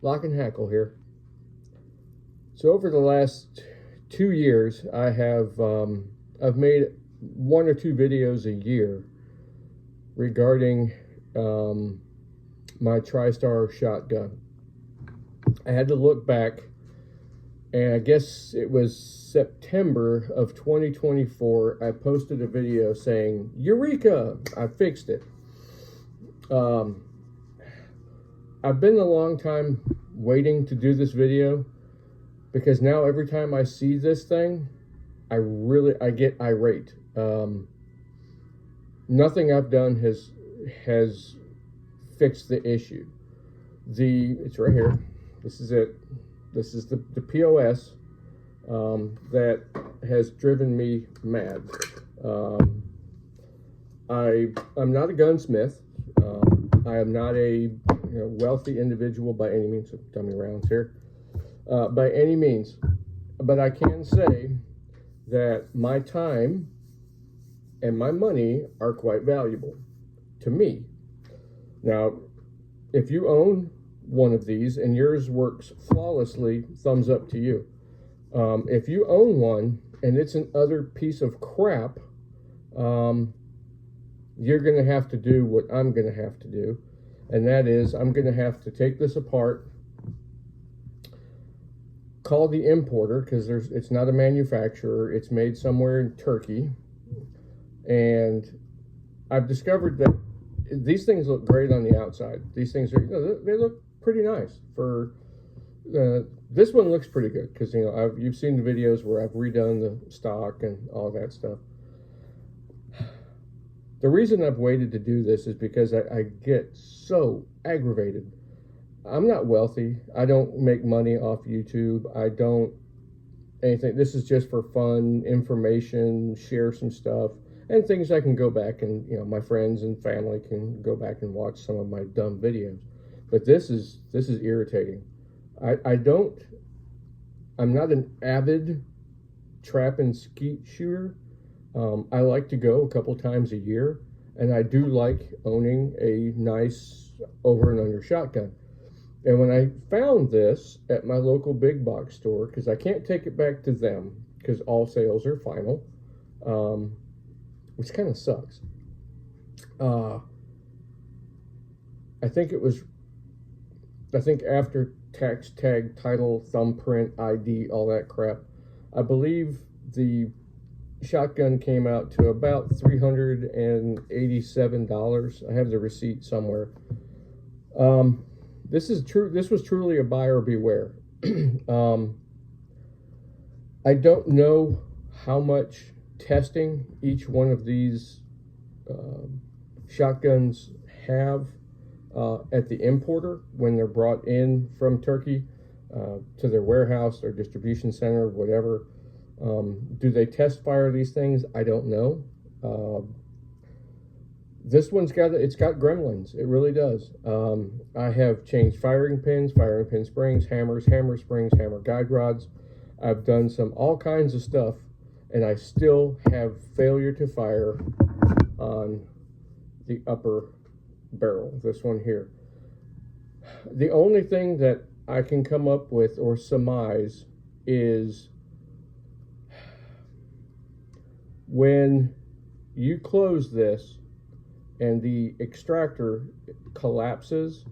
Lock&Hackle here. So over the last 2 years, I have I've made 1 or 2 videos a year regarding my TriStar shotgun. I had to look back, and I guess it was September of 2024. I posted a video saying, "Eureka! I fixed it." I've been a long time waiting to do this video because now every time I see this thing, I get irate. Nothing I've done has fixed the issue. It's right here. This is it. This is the POS that has driven me mad. I'm not a gunsmith. I am not a wealthy individual by any means. Dummy rounds here. By any means. But I can say that my time and my money are quite valuable to me. Now, if you own one of these and yours works flawlessly, thumbs up to you. If you own one and it's an utter piece of crap, you're going to have to do what I'm going to have to do, and that is I'm going to have to take this apart, call the importer, because it's not a manufacturer, it's made somewhere in Turkey, and I've discovered that these things look great on the outside. These things are, they look pretty nice. For this one looks pretty good because you've seen the videos where I've redone the stock and all that stuff. The reason I've waited to do this is because I get so aggravated. I'm not wealthy. I don't make money off YouTube. I don't anything. This is just for fun, information, share some stuff, and things I can go back and, my friends and family can go back and watch some of my dumb videos. But this is irritating. I'm not an avid trap and skeet shooter. I like to go a couple times a year, and I do like owning a nice over and under shotgun. And when I found this at my local big box store, because I can't take it back to them because all sales are final, which kind of sucks. I think after tax tag, title, thumbprint, ID, all that crap, I believe the shotgun came out to about $387. I have the receipt somewhere. This was truly a buyer beware. I don't know how much testing each one of these shotguns have at the importer when they're brought in from Turkey to their warehouse or distribution center, whatever. Do they test fire these things? I don't know. This one's got gremlins. It really does. I have changed firing pin springs, hammer springs, hammer guide rods. I've done all kinds of stuff, and I still have failure to fire on the upper barrel, this one here. The only thing that I can come up with or surmise is when you close this and the extractor collapses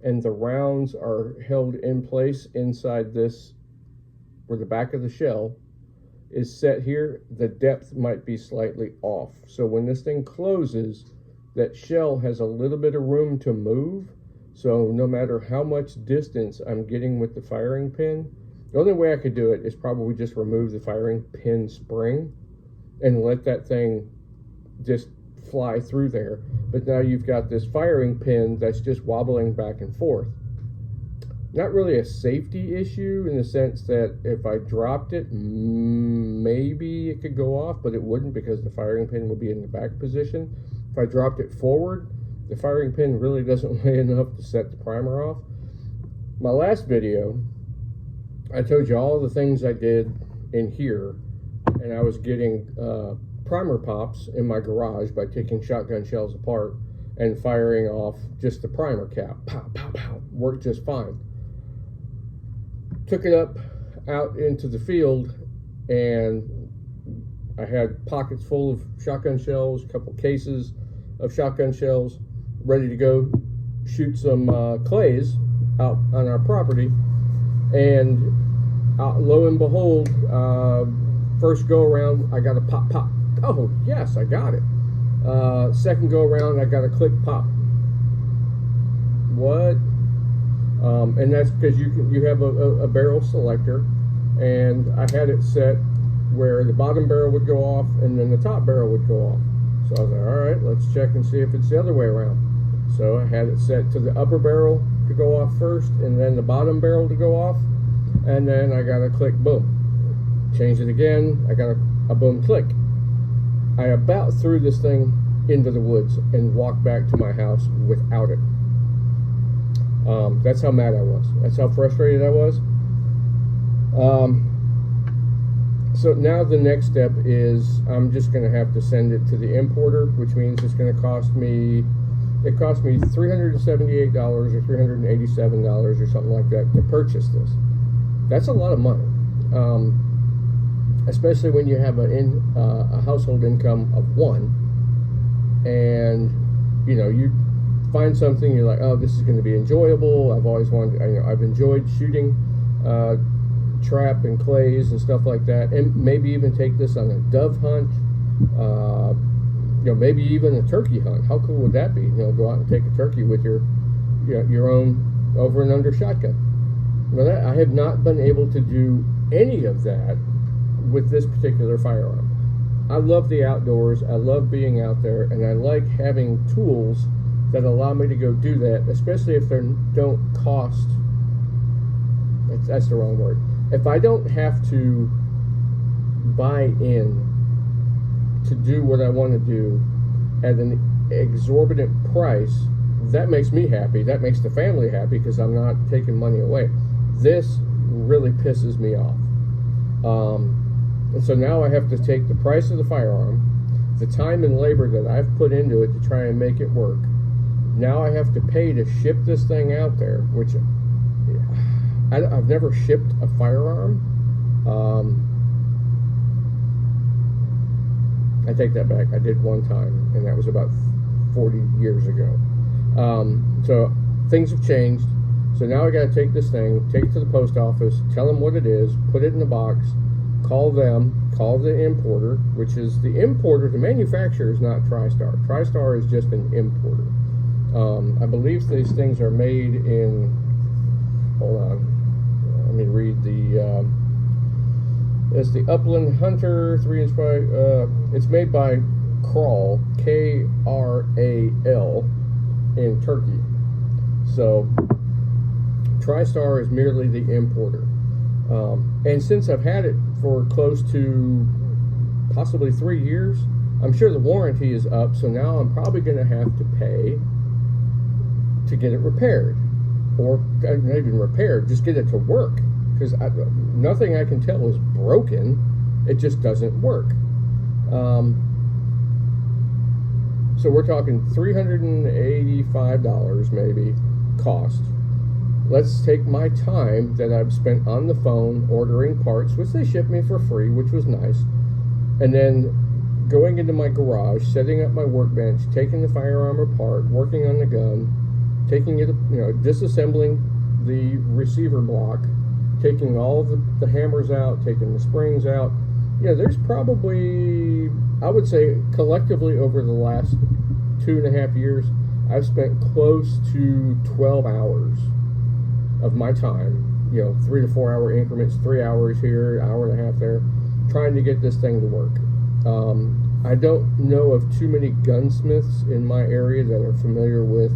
and the rounds are held in place inside this, where the back of the shell is set here, the depth might be slightly off. So when this thing closes, that shell has a little bit of room to move. So no matter how much distance I'm getting with the firing pin, the only way I could do it is probably just remove the firing pin spring and let that thing just fly through there. But now you've got this firing pin that's just wobbling back and forth. Not really a safety issue in the sense that if I dropped it, maybe it could go off, but it wouldn't because the firing pin would be in the back position. If I dropped it forward, the firing pin really doesn't weigh enough to set the primer off. My last video, I told you all the things I did in here, and I was getting primer pops in my garage by taking shotgun shells apart and firing off just the primer cap. Pow, pow, pow. Worked just fine. took it up out into the field, and I had pockets full of shotgun shells, a couple cases of shotgun shells, ready to go shoot some clays out on our property. And lo and behold, first go around, I got a pop. Oh yes, I got it. Second go around, I got a click pop. What? And that's because you have a barrel selector, and I had it set where the bottom barrel would go off and then the top barrel would go off. So I was like, all right, let's check and see if it's the other way around. So I had it set to the upper barrel to go off first, and then the bottom barrel to go off, and then I got a click, boom. Change it again, I got a boom, click. I about threw this thing into the woods and walked back to my house without it. That's how mad I was. That's how frustrated I was. So now the next step is I'm just going to have to send it to the importer, which means it's going to cost me, it cost me $378 or $387 or something like that to purchase this. That's a lot of money, especially when you have a household income of one, and you know, you find something, you're like, oh, this is going to be enjoyable. I've always wanted, you know, I've enjoyed shooting trap and clays and stuff like that, and maybe even take this on a dove hunt, you know, maybe even a turkey hunt. How cool would that be? You know, go out and take a turkey with your, you know, your own over and under shotgun. Well, that, I have not been able to do any of that with this particular firearm. I love the outdoors, I love being out there, and I like having tools that allow me to go do that, especially if they don't cost, that's the wrong word. If I don't have to buy in to do what I want to do at an exorbitant price, that makes me happy. That makes the family happy because I'm not taking money away. This really pisses me off. And so now I have to take the price of the firearm, the time and labor that I've put into it to try and make it work. Now I have to pay to ship this thing out there, which I've never shipped a firearm. I take that back. I did one time, and that was about 40 years ago. So things have changed. So now I got to take this thing, take it to the post office, tell them what it is, put it in the box, call them, call the importer, which is the importer. The manufacturer is not TriStar. TriStar is just an importer. I believe these things are made in, hold on, let me read the, it's the Upland Hunter 3-inch by, it's made by Kral, K-R-A-L, in Turkey. So TriStar is merely the importer. And since I've had it for close to possibly 3 years, I'm sure the warranty is up, so now I'm probably going to have to pay to get it repaired, or not even repaired, just get it to work, because nothing I can tell is broken. It just doesn't work. So we're talking $385 maybe cost. Let's take my time that I've spent on the phone ordering parts, which they shipped me for free, which was nice, and then going into my garage, setting up my workbench, taking the firearm apart, working on the gun, taking it, you know, disassembling the receiver block, taking all of the hammers out, taking the springs out. Yeah, there's probably, I would say, collectively over the last 2.5 years, I've spent close to 12 hours of my time, you know, 3 to 4 hour increments, 3 hours here, hour and a half there, trying to get this thing to work. I don't know of too many gunsmiths in my area that are familiar with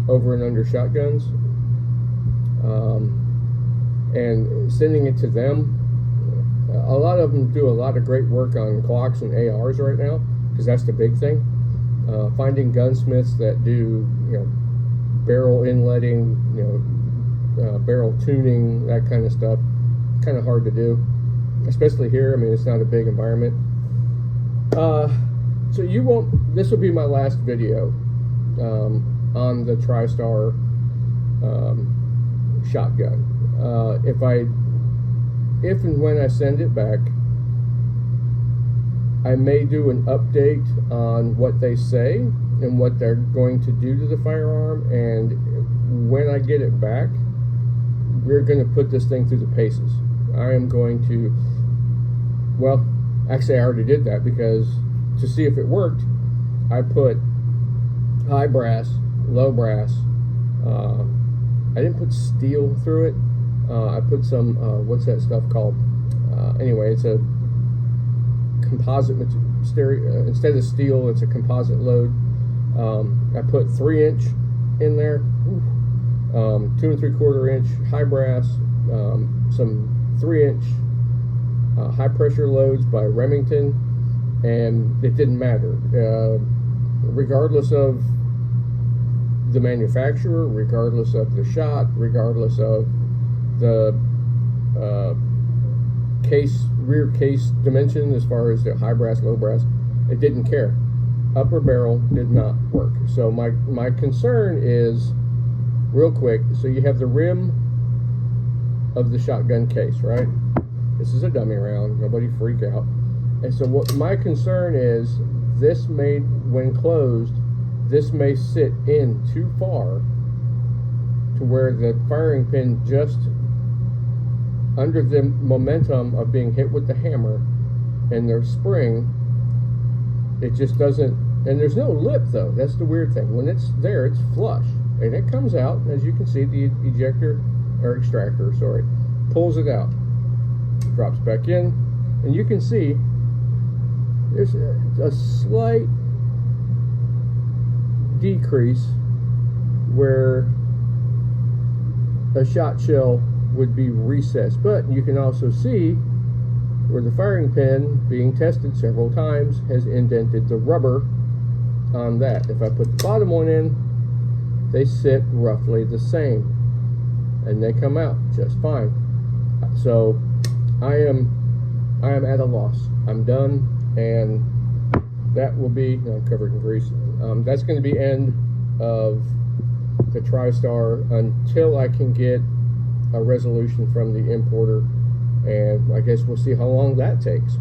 over and under shotguns, and sending it to them. A lot of them do a lot of great work on Glocks and ARs right now, because that's the big thing. Finding gunsmiths that do, you know, barrel inletting, you know, barrel tuning, that kind of stuff, kind of hard to do, especially here. I mean, it's not a big environment. So you won't, this will be my last video on the TriStar shotgun. if and when I send it back, I may do an update on what they say and what they're going to do to the firearm, and when I get it back, we're going to put this thing through the paces. I am going to, well, actually I already did that, because to see if it worked, I put high brass, low brass, I didn't put steel through it, I put some, what's that stuff called? Anyway, it's a composite material. Instead of steel, it's a composite load. I put 3-inch in there, 2 3/4 inch high brass, some 3-inch high pressure loads by Remington, and it didn't matter. Regardless of the manufacturer, regardless of the shot, regardless of the rear case dimension as far as the high brass, low brass, it didn't care. Upper barrel did not work. So my concern is, real quick, so you have the rim of the shotgun case, right? This is a dummy round, nobody freak out. And so what my concern is, this may, when closed, this may sit in too far to where the firing pin, just under the momentum of being hit with the hammer and the spring, it just doesn't, and there's no lip though. That's the weird thing. When it's there, it's flush, and it comes out, as you can see, the ejector, or extractor, sorry, pulls it out, drops back in, and you can see there's a slight decrease where a shot shell would be recessed, but you can also see where the firing pin, being tested several times, has indented the rubber on that. If I put the bottom one in, they sit roughly the same, and they come out just fine. So I am at a loss. I'm done, and that will be, I'm covered in grease. That's going to be end of the TriStar until I can get a resolution from the importer, and I guess we'll see how long that takes.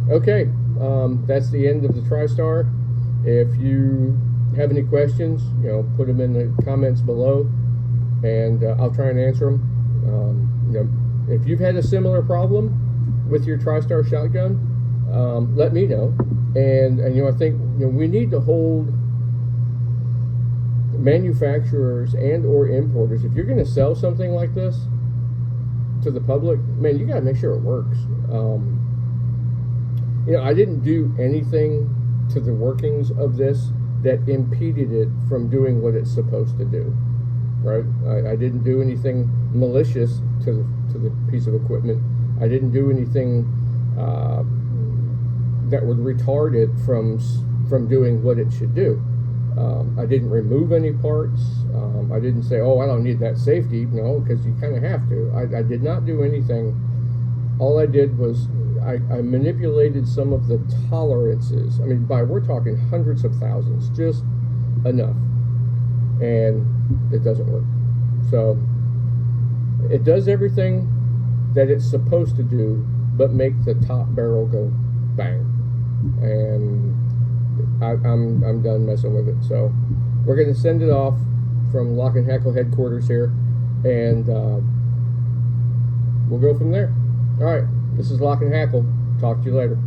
Okay, that's the end of the TriStar. If you have any questions, put them in the comments below, and I'll try and answer them. If you've had a similar problem with your TriStar shotgun, let me know. And I think we need to hold manufacturers and or importers, if you're going to sell something like this to the public, man, you got to make sure it works. I didn't do anything to the workings of this that impeded it from doing what it's supposed to do, right? I didn't do anything malicious to the piece of equipment. I didn't do anything that would retard it from doing what it should do. I didn't remove any parts. I didn't say, oh, I don't need that safety. No, because you kind of have to. I did not do anything. All I did was I manipulated some of the tolerances. I mean, we're talking hundreds of thousands, just enough. And it doesn't work. So it does everything that it's supposed to do, but make the top barrel go bang. And I'm done messing with it. So we're going to send it off from Lock&Hackle headquarters here, and we'll go from there. All right, this is Lock&Hackle. Talk to you later.